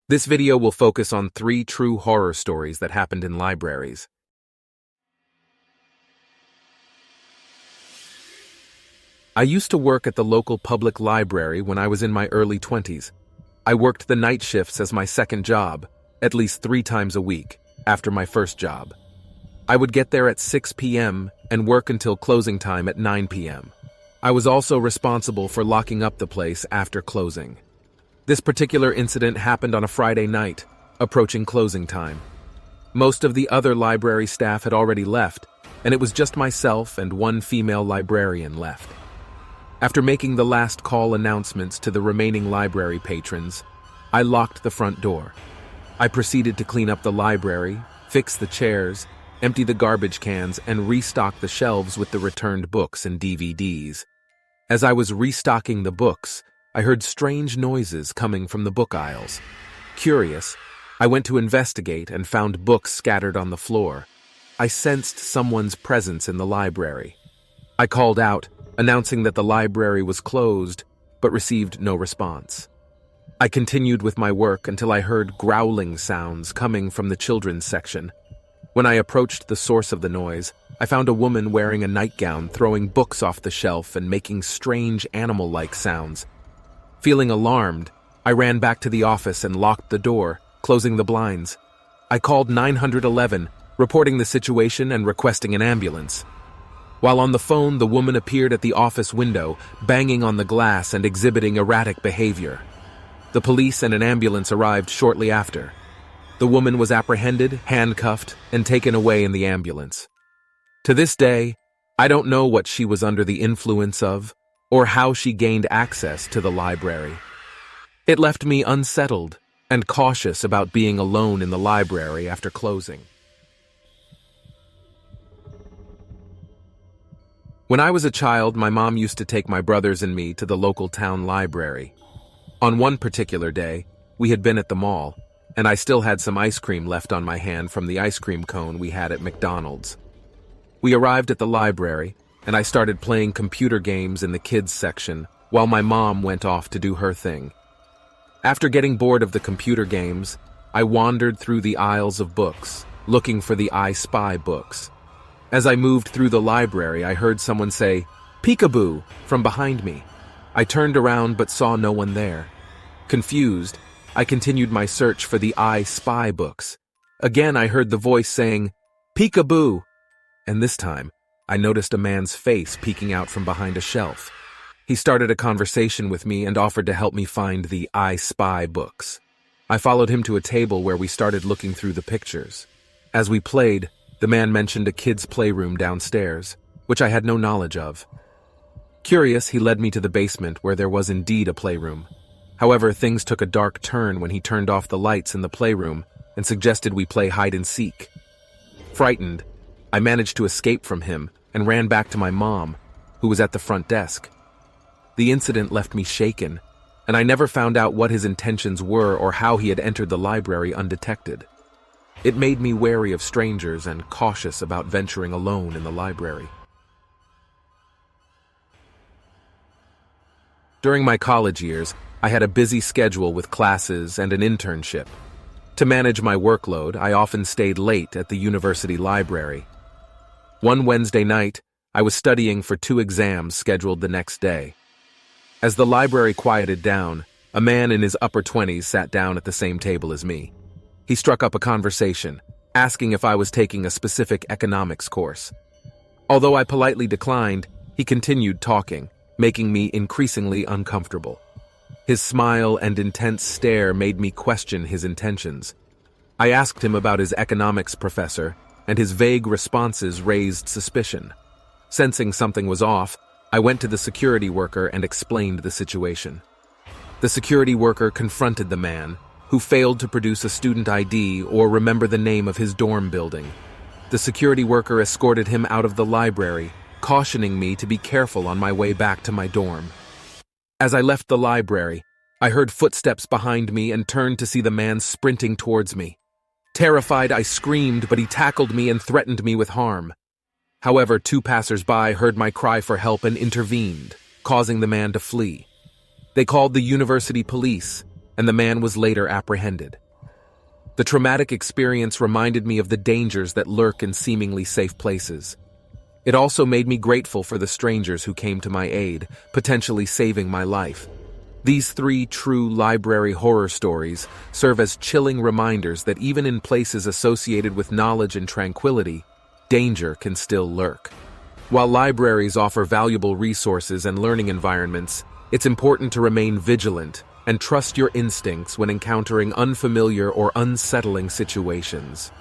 This video will focus on 3 true horror stories that happened in libraries. I used to work at the local public library when I was in my early 20s. I worked the night shifts as my second job, at least 3 times a week, after my first job. I would get there at 6 p.m. and work until closing time at 9 p.m. I was also responsible for locking up the place after closing. This particular incident happened on a Friday night, approaching closing time. Most of the other library staff had already left, and it was just myself and one female librarian left. After making the last call announcements to the remaining library patrons, I locked the front door. I proceeded to clean up the library, fix the chairs, empty the garbage cans, and restock the shelves with the returned books and DVDs. As I was restocking the books, I heard strange noises coming from the book aisles. Curious, I went to investigate and found books scattered on the floor. I sensed someone's presence in the library. I called out, announcing that the library was closed, but received no response. I continued with my work until I heard growling sounds coming from the children's section. When I approached the source of the noise, I found a woman wearing a nightgown throwing books off the shelf and making strange animal-like sounds. Feeling alarmed, I ran back to the office and locked the door, closing the blinds. I called 911, reporting the situation and requesting an ambulance. While on the phone, the woman appeared at the office window, banging on the glass and exhibiting erratic behavior. The police and an ambulance arrived shortly after. The woman was apprehended, handcuffed, and taken away in the ambulance. To this day, I don't know what she was under the influence of, or how she gained access to the library. It left me unsettled and cautious about being alone in the library after closing. When I was a child, my mom used to take my brothers and me to the local town library. On one particular day, we had been at the mall, and I still had some ice cream left on my hand from the ice cream cone we had at McDonald's. We arrived at the library, and I started playing computer games in the kids section while my mom went off to do her thing. After getting bored of the computer games, I wandered through the aisles of books, looking for the I Spy books. As I moved through the library, I heard someone say, "Peekaboo," from behind me. I turned around but saw no one there. Confused, I continued my search for the I Spy books. Again, I heard the voice saying, "Peekaboo," and this time, I noticed a man's face peeking out from behind a shelf. He started a conversation with me and offered to help me find the I Spy books. I followed him to a table where we started looking through the pictures. As we played, the man mentioned a kid's playroom downstairs, which I had no knowledge of. Curious, he led me to the basement where there was indeed a playroom. However, things took a dark turn when he turned off the lights in the playroom and suggested we play hide and seek. Frightened, I managed to escape from him and ran back to my mom, who was at the front desk. The incident left me shaken, and I never found out what his intentions were or how he had entered the library undetected. It made me wary of strangers and cautious about venturing alone in the library. During my college years, I had a busy schedule with classes and an internship. To manage my workload, I often stayed late at the university library. One Wednesday night, I was studying for 2 exams scheduled the next day. As the library quieted down, a man in his upper 20s sat down at the same table as me. He struck up a conversation, asking if I was taking a specific economics course. Although I politely declined, he continued talking, making me increasingly uncomfortable. His smile and intense stare made me question his intentions. I asked him about his economics professor, and his vague responses raised suspicion. Sensing something was off, I went to the security worker and explained the situation. The security worker confronted the man, who failed to produce a student ID or remember the name of his dorm building. The security worker escorted him out of the library, cautioning me to be careful on my way back to my dorm. As I left the library, I heard footsteps behind me and turned to see the man sprinting towards me. Terrified, I screamed, but he tackled me and threatened me with harm. However, 2 passers-by heard my cry for help and intervened, causing the man to flee. They called the university police, and the man was later apprehended. The traumatic experience reminded me of the dangers that lurk in seemingly safe places. It also made me grateful for the strangers who came to my aid, potentially saving my life. These 3 true library horror stories serve as chilling reminders that even in places associated with knowledge and tranquility, danger can still lurk. While libraries offer valuable resources and learning environments, it's important to remain vigilant and trust your instincts when encountering unfamiliar or unsettling situations.